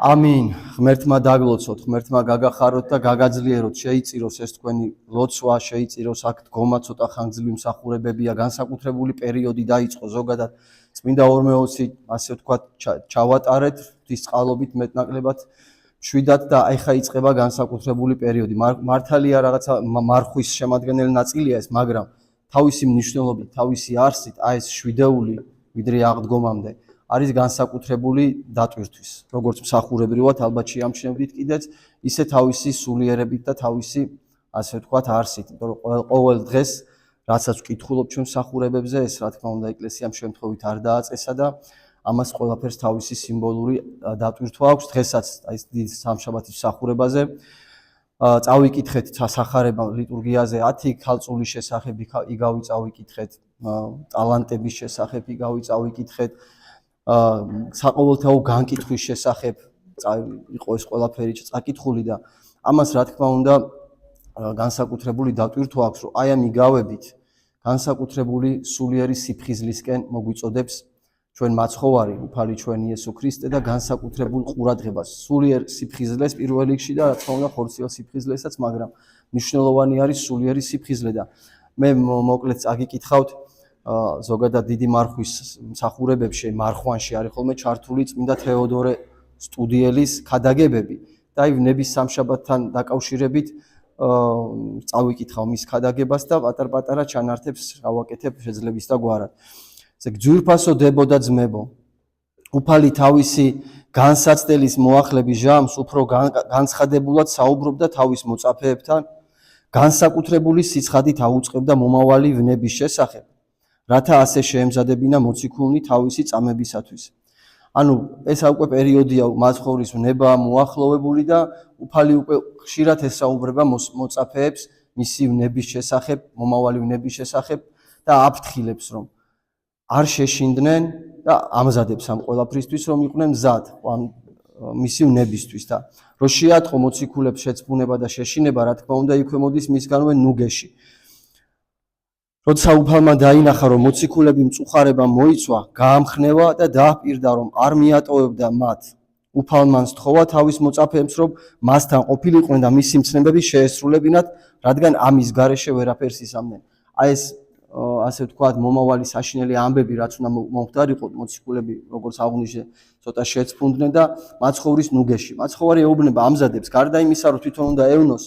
ამინ. ღმერთმა დაგლოცოთ, ღმერთმა გაგახაროთ და გაგაძლიეროთ, შეიწიროს ეს თქვენი ლოცვა, შეიწიროს აქ დგომა, ცოტა ხანგრძლივი მსახურებებია, განსაკუთრებული პერიოდი დაიწყო ზოგადად წმინდა ორმეოცი, ასე ვთქვათ, ჩავატარეთ ღვთის წყალობით მეტნაკლებად მშვიდად და ეხა იწყება განსაკუთრებული პერიოდი. მართალია რაღაცა მარხვის შემადგენელი ნაწილია ეს, მაგრამ თავისი მნიშვნელობით, თავისი არსით, ეს 7-ეული ვიდრე აღდგომამდე არის განსაკუთრებული დატვირთვის. როგორც მსახურებრივად ალბათ შეამჩნევდით კიდეც, ისე თავისი სულიერებით და თავისი, ასე ვთქვათ, არსით. იმიტომ რომ ყოველ დღეს რასაც ვკითხულობ ჩვენ მსახურებებზე, ეს რა თქმა უნდა ეკლესიამ შემთხვევით არ დააწესა და ამას ყველაფერს თავისი სიმბოლური დატვირთვა აქვს. დღესაც ეს დიდ სამშაბათის მსახურებაზე წავიკითხეთ სასახარება ლიტურგიაზე 10 ქალწულის შესახებ იგავი წავიკითხეთ, ტალანტების შესახებ იგავი წავიკითხეთ, საყოველთაო განკითხვის შესახებ იყო ეს ყველაფერი წაკითხული და ამას რა თქმა უნდა განსაკუთრებული დატვირთვა აქვს, რომ აი ამ იგავებით განსაკუთრებული სულიერი სიფხიზლისკენ მოგვიწოდებს ჩვენ მაცხოვარი უფალი ჩვენ იესო ქრისტე და განსაკუთრებულ ყურადღებას სულიერ სიფხიზლეს პირველ რიგში და რა თქმა უნდა ხორციელ სიფხიზლესაც, მაგრამ მნიშვნელოვანი არის სულიერი სიფხიზლე და მე მოკლედ წაგიკითხავთ ზოგადად დიდი მარხვის მსახურებებში, მარხვანში არის ხოლმე ჩართული წმინდა თეოდორე სტუდიელის ქადაგებები და აი ნების სამშაბათთან დაკავშირებით წავიკითხავ მის ქადაგებას და პატარ-პატარა ჩანართებს გავაკეთებ შეძლების და გვარად. ძვირფასო დებო და ძმებო, უფალი თავისი განსაცდელის მოახლების ჟამს უფრო განცხადებულად საუბრობდა თავის მოწაფეებთან, განსაკუთრებული სიცხადით აუწყებდა მომავალი ვნების შესახებ, რათა ასე შეემზადებინა მოციქულნი თავისი წამებისათვის. ანუ ეს უკვე პერიოდია მაცხოვრის ვნება მოახლოვებული და უფალი უკვე ხშირად ესაუბრება მოწაფეებს მისი ვნების შესახებ, მომავალი ვნების შესახებ და აფრთხილებს, რომ არ შეშინდნენ და ამზადებს ამ ყველაფრისთვის, რომ იყვნენ მზად მისი ვნებისთვის და რომ შეატყო მოციქულებს შეცვლინება და შეშინება, რა თქმა უნდა, იქვე მოდის მისგანვე ნუგეში. როცა უფალმა დაინახა, რომ მოციქულები მწუხარება მოიცვა, გაამხნევა და დააპირდა, რომ არ მიატოვებდა მათ. უფალმა სთხოვა თავის მოწაფეებს, რომ მასთან ყოფილიყვნენ და მისი მცნებები შეესრულებინათ, რადგან ამის გარეშე ვერაფერს ისამდნენ. აი ეს ასე ვთქვათ, მომავალი საშინელი ამბები, რაც უნდა მომხდარიყო, მოციქულები, როგორც აღვნიშნე, ცოტა შეცვლიდნენ და მაცხოვრის ნუგეში. მაცხოვარი ეუბნება ამზადებს, გარდა იმისა, რომ თვითონ უნდა ევნოს,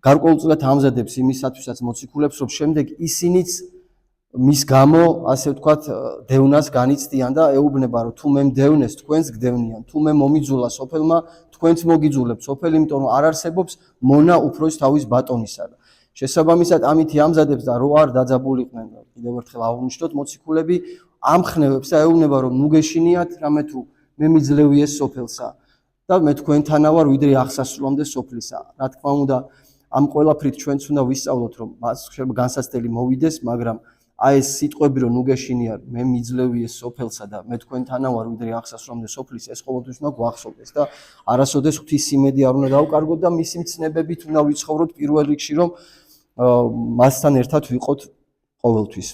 გარკვეულწილად ამზადებს იმისათვისაც მოციქულებს, რომ შემდეგ ისინიც მის გამო, ასე ვთქვათ, დევნას განიცდიან და ეუბნება, რომ თუ მე მდევნეს, თქვენს გდევნიან, თუ მე მომიძულა სოფელმა, თქვენც მოგიძულებთ სოფელი, იმიტომ რომ არ არსებობს მონა უფროს თავის ბატონისა. შესაბამისად, ამით ამზადებს და რო არ დაძაბულიყვნენ, კიდევ ერთხელ აღვნიშნოთ, მოციქულები ამხნევებს და ეუბნება, რომ ნუგეშინიათ, რამე თუ მე მიძლევი ეს სოფელსა და მე თქვენთანა ვარ, ვიდრე აღსასრულამდე სოფლისა. რა თქმა უნდა, ამ ყველაფრით ჩვენც უნდა ვისწავლოთ, რომ მას განსაცდელი მოვიდეს, მაგრამ აი ეს სიტყვები, რომ ნუგეშინია, მე მიძლევი ეს სოფელსა და მე თქვენთანა ვარ, ვიდრე აღსასრულამდე სოფლის, ეს ყოველთვის უნდა გვახსოვდეს და არასოდეს ღვთის იმედი არ უნდა დავკარგოთ და მისი მცნებებით უნდა ვიცხოვროთ პირველ რიგში, რომ მასთან ერთად ვიყოთ ყოველთვის.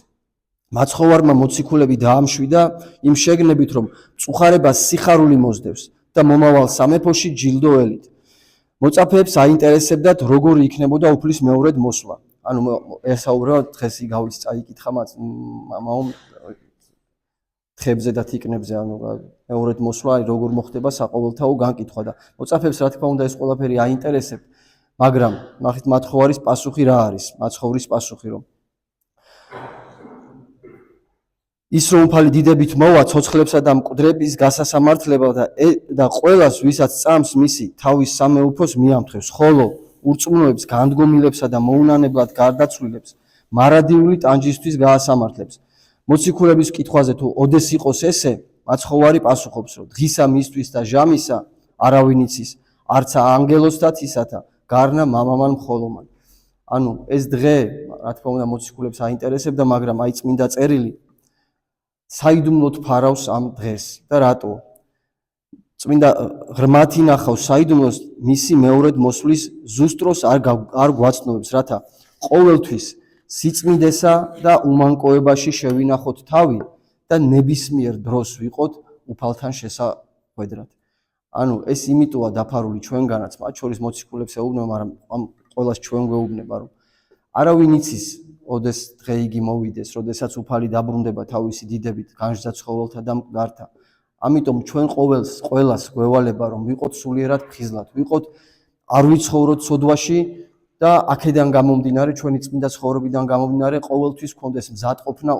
მაცხოვარმა მოციქულები დაამშვიდა იმ შეგნებით, რომ მწუხარებას სიხარული მოსდევს და მომავალ სამეფოში ჯილდოელით. მოწაფეებს აინტერესებდათ, როგორი იქნებოდა უფლის მეორედ მოსვლა. ანუ ესაუბრა დღეს იგავის წაიკითხა მამაომ თხებზე და თიკნებზე, ანუ მეორედ მოსვლა, როგორ მოხდება საყოველთაო განკითხვა და მოწაფეებს რა თქმა უნდა ეს ყველაფერი აინტერესებთ, მაგრამ ნახეთ მაცხოვრის პასუხი რა არის? მაცხოვრის პასუხი, რომ ის რომ უფალი დიდებით მოვა ცოცხლებსა და მკვდრების გასასამართლება და ყველას, ვისაც წამს მისი თავის სამეუფოს მიამთხვევს, ხოლო ურწმუნოებს განდგომილებსა და მოუნანებლად გარდაცვლილებს მარადიული ტანჯისთვის გაასამართლებს. მოციქულების კითხვაზე თუ ოდეს იყოს ესე, მაცხოვარი პასუხობს, რომ დღისა მისთვის და ჟამისა არავინ იცის, არცა ანგელოსთაც ისათა, გარნა მამამან მხოლომან. ანუ ეს დღე, რა თქმა უნდა, მოციქულებს აინტერესებდა, მაგრამ აი წმინდა წერილი საიდუმლოდ ფარავს ამ დღეს და რატო? წმინდა ღრმად ინახავს საიდუმლოს მისი მეორედ მოსვლის ზუსტროს არ გვაცნობებს, რათა ყოველთვის სიწმინდესა და უმანკოებაში შევინახოთ თავი და ნებისმიერ დროს ვიყოთ უფალთან შესახვედრად. ანუ ეს იმიტოა დაფარული ჩვენგანაც, მათ შორის მოციქულებს ეუბნება, მაგრამ ამ ყველას ჩვენ გვეუბნება, რომ არავინ იცის, ოდეს დღე იგი მოვიდეს, როდესაც უფალი დაბრუნდება თავისი დიდებით განსჯა ცხოველთა და მკვდართა. ამიტომ ჩვენ ყველას გვევალება, რომ ვიყოთ სულიერად ფხიზლად, ვიყოთ არ ვიცხოვროთ სოდვაში და აქედან გამომდინარე, ჩვენი წმინდა ცხოვრებიდან გამომდინარე, ყოველთვის გქონდეს მზადყოფნა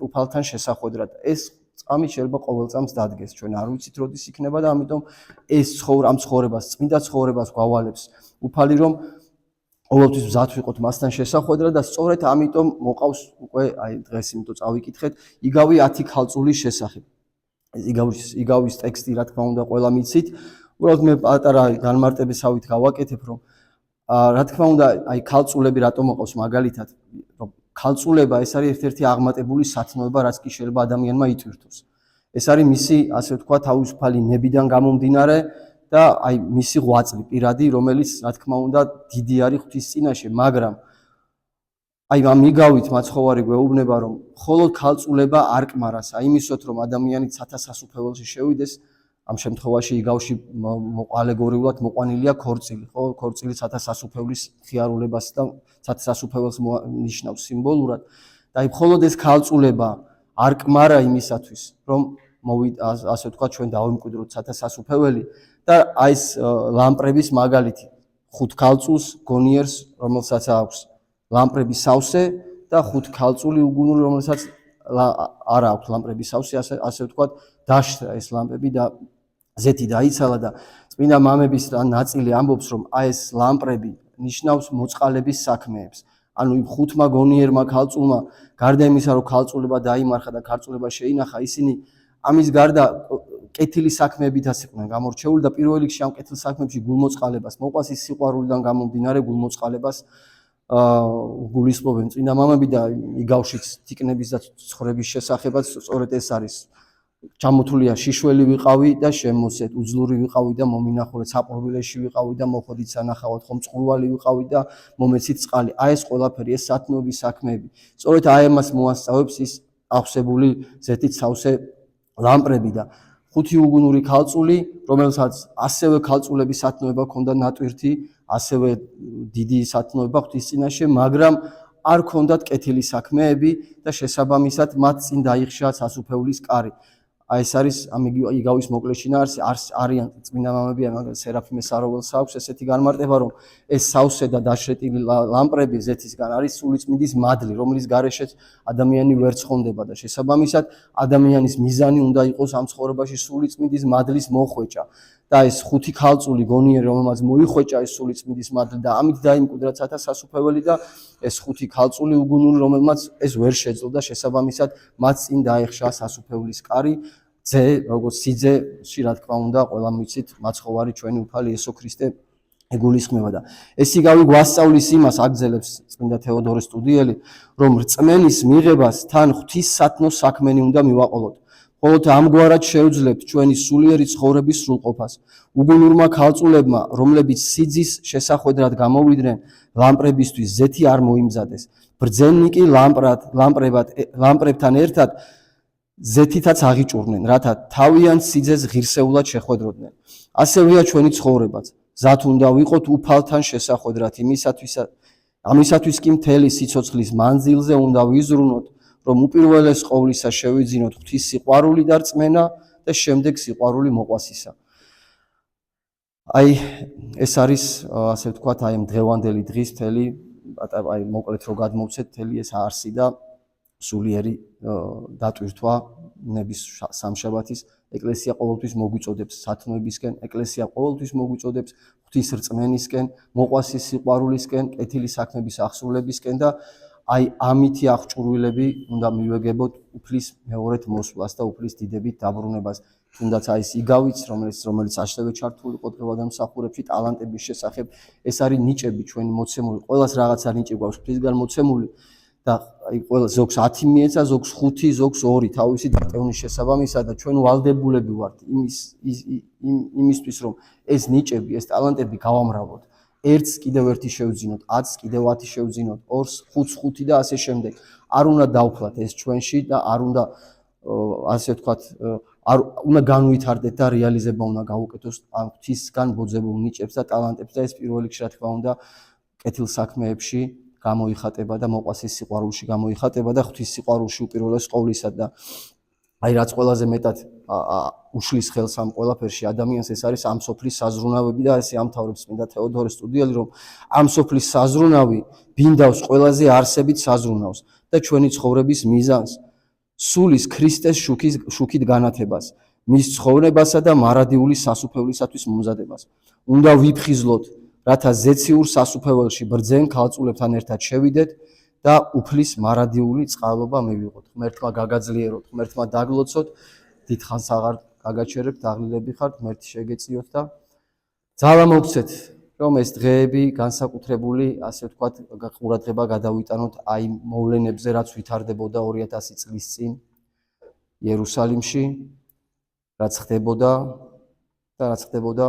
უფალთან შესახვედრად. ეს წამი შეიძლება ყოველ წამს დადგეს, ჩვენ არ ვიცით როდის იქნება და ამიტომ ეს ამ ცხოვრებას, წმინდა ცხოვრებას გვავალებს უფალი, რომ ყოველთვის მზად ვიყოთ მასთან შესახვედრად და სწორედ ამიტომ მოყავს უკვე აი დღეს იმიტომ წავიკითხეთ იგავი 10 ქალწულის შესახებ. იგავის ტექსტი რა თქმა უნდა ყველა მიცით. უბრალოდ მე პატარა განმარტებისავით გავაკეთებ, რომ რა თქმა უნდა აი ქალწულები რატომ მოყავს მაგალითად, რომ ქალწულება ეს არის ერთ-ერთი აღმატებული სათნოება, რაც კი შეიძლება ადამიანმა იტვირთოს. ეს არის მისი, ასე ვთქვა, თავისუფალი ნებიდან გამომდინარე და აი მისი ღვაწლი პირადი, რომელიც რა თქმა უნდა დიდი არის ღვთის წინაშე, მაგრამ აი ამ იგავით მაცხოვარი გვეუბნება, რომ მხოლოდ ქალწულება არ კმარას, აი იმისოთ, რომ ადამიანი ცათასასუფეველში შევიდეს, ამ შემთხვევაში იგავში ალეგორიულად მოყვანილია ქორწილი, ხო? ქორწილი ცათასასუფეველის ხიარულებას და ცათასასუფეველს ნიშნავს სიმბოლურად. და აი მხოლოდ ეს ქალწულება არ კმარა იმისათვის, რომ ასე ვთქვა, ჩვენ დავიმკვიდროთ ცათასასუფეველი და აი ეს ლამპრების მაგალითი 5 ქალწულს გონიერს, რომელსაც აქვს ლამპრების სავსე და 5 ქალწული უგუნური, რომელსაც არ აქვს ლამპრების სავსე, ასე ვთქვათ, დაშრა ეს ლამპები და ზეთი დაიცალა და წმინდა მამების ნაწილი ამბობს, რომ აი ეს ლამპრები ნიშნავს მოწყალების საქმეებს. ანუ იმ 5 გონიერმა ქალწულმა გარდა იმისა, რომ ქალწულება დაიმარხა და ქალწულება შეინახა, ისინი ამის გარდა კეთილი საქმეებითაც იყვნენ გამორჩეული და პირველ რიგში ამ კეთილ საქმეებში გულმოწყალებას მოყვას, ის სიყვარულიდან გამომდინარე გულმოწყალებას გულისხმობენ წმინდა მამები და იგავშიც თიკნების და ცხვრების შესახებაც სწორედ ეს არის. ჩამოთვლია შიშველი ვიყავი და შემოსეთ, უძლური ვიყავი და მომინახულეთ, საპყრობილეში ვიყავი და მოხოდით სანახავად, ხომ წყურვალი ვიყავი და მომეცით წყალი. აი ეს ყველაფერი, ეს სათნოების საქმეები. სწორედ აი ამას მოასწავებს ის აღსებული ზეთით სავსე ლამპრები და 5 უგუნური ქალწული, რომელსაც ასევე ქალწულების სათნოება ჰქონდა ნატვირთი, ასევე დიდი სათნოება ღვთის წინაშე, მაგრამ არ ჰქონდათ კეთილი საქმეები და შესაბამისად მათ წინ დაიხშა სასუფეველის კარი. აი ეს არის ამ იგავის მოკლე შინაარსი, არიან წმინდა მამები, მაგრამ სერაფიმე საროველს აქვს ესეთი განმარტება, რომ ეს სავსე და დაშრეტილი ლამპრები ზეთისგან არის სულიწმინდის მადლი, რომლის გარეშეც ადამიანი ვერ ცხონდება და შესაბამისად ადამიანის მიზანი უნდა იყოს ამ ცხოვრებაში სულიწმინდის მადლის მოხვეჭა. და ეს 5 ქალწული გონიერი, რომელმაც მოიხვეჭა ეს სულიწმინდის მადლი და ამით დაიმკვიდრა ცათასასუფეველი და ეს 5 ქალწული უგუნური, რომელმაც ეს ვერ შეძლო და შესაბამისად მათ წინ დაეხშა სასუფეველის კარი. როგორც სიძეში, რა თქმა უნდა, ყველამ ვიცით, მაცხოვარი ჩვენი უფალი იესო ქრისტე ეგულისხმება და ეს იგავი გვასწავლის იმას, აგზელებს წმინდა თეოდორე სტუდიელი, რომ რწმენის მიღებას თან ღვთის სათნოს საქმენი უნდა მივაყოლოთ. მხოლოდ ამგვარად შევძლებთ ჩვენი სულიერი ცხოვრების სრულყოფას. უგუნურმა ქალწულებმა, რომლებიც სიძის შესახვედრად გამოვიდნენ, ლამპრებისთვის ზეთი არ მოიმზადეს. ბრძენი კი ლამპრებთან ერთად ზეთითაც აღიჭურნენ, რათა თავიანთ სიძეს ღირსეულად შეხვედროდნენ. ასევეა ჩვენი ცხოვრებაც. მზად უნდა ვიყოთ უფალთან შესახვედრად ამისათვის კი მთელი სიცოცხლის მანძილზე უნდა ვიზრუნოთ, რომ უპირველეს ყოვლისა შევიძინოთ ღვთის სიყვარული და რწმენა და შემდეგ სიყვარული მოყვასისა. აი ეს არის, ასე ვთქვათ, აი დღევანდელი დღის მთელი, აი მოკლედ რო გადმოვცეთ მთელი ეს არსი და სულიერი დატვირთვა ნების სამშაბათის ეკლესია ყოველთვის მოგვიწოდებს სათნოებისკენ, ეკლესია ყოველთვის მოგვიწოდებს ღვთის რწმენისკენ, მოყვასის სიყვარულისკენ, კეთილი საქმების აღსრულებისკენ და აი ამითი აღჭურვილები უნდა მივეგებოთ უფლის მეორედ მოსვლას და უფლის დიდებით დაბრუნებას. თუნდაც აი ეს იგავიც, რომელიც ასევე ჩართული იყო დღევანდელ ტალანტების შესახებ, ეს არის ნიჭები ჩვენი მოცემული, ყველას რაღაცა ნიჭი გვაქვს ღვთისგან მოცემული და აი ყველა ზოგს 10 მიეცა, ზოგს 5, ზოგს 2 თავისი დატევნის შესაბამისად და ჩვენ ვალდებულები ვართ იმისთვის, რომ ეს ნიჭები, ეს ტალანტები გავამრავოთ. 1-ს კიდევ 1 შევძინოთ, 10-ს კიდევ 10 შევძინოთ, 2-ს 5-ს 5 და ასე შემდეგ. არ უნდა დავფლათ ეს ჩვენში და არ უნდა ასე ვთქვათ, არ უნდა განუვითარდეთ და რეალიზება უნდა გავუკეთოს ამ ღვთისგან ბოძებულ ნიჭებს და ტალანტებს და ეს პირველ რიგში რა თქმა უნდა კეთილ საქმეებში გამოიხატება და მოყვასის სიყვარულში გამოიხატება და ღვთის სიყვარულში უპირველეს ყოვლისა და აი რაც ყველაზე მეტად უშლის ხელს ამ ყველაფერში ადამიანს ეს არის ამ სოფლის საზრუნავები და ესე ამთავრებს წმინდა თეოდორე სტუდიელი რომ ამ სოფლის საზრუნავი ბინდავს ყველაზე არსებით საზრუნავს და ჩვენი ცხოვრების მიზანს სულის ქრისტეს შუქით განათებას მის ცხოვრებასა და მარადიული სასუფევლისათვის მომზადებას უნდა ვიფხიზლოთ რათა ზეციურ სასუფეველში ბრძენ ქალწულებთან ერთად შევიდეთ და უფლის მარადიული წყალობა მივიღოთ. ღმერთმა გაგაძლიეროთ, ღმერთმა დაგლოცოთ, დიდხანს აღარ გაგაჩერებთ, დაღლილები ხართ, ღმერთი შეგეწიოთ და ძალა მოგცეთ, რომ ეს დღეები განსაკუთრებული, ასე ვთქვათ, ყურადღება გადავიტანოთ აი მოვლენებზე, რაც ვითარდებოდა 2000 წლის წინ იერუსალიმში, რაც ხდებოდა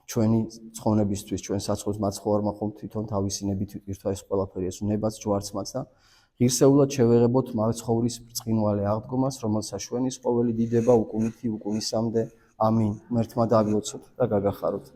ჩვენი ცხონებისთვის, ჩვენ საცხოს მაცხოვარმა ხომ თვითონ თავისი ნებით ვიყირთა ეს ყველაფერი, ეს ნებაც, ჯვარცმაც და ღირსეულად შევეღებოთ მაცხოვრის ბრწყინვალე აღდგომას, რომელსაც ჩვენი ყოველი დიდება უკუნითი უკუნისამდე. ამინ. ღმერთმა დაგლოცოთ და გაგახაროთ.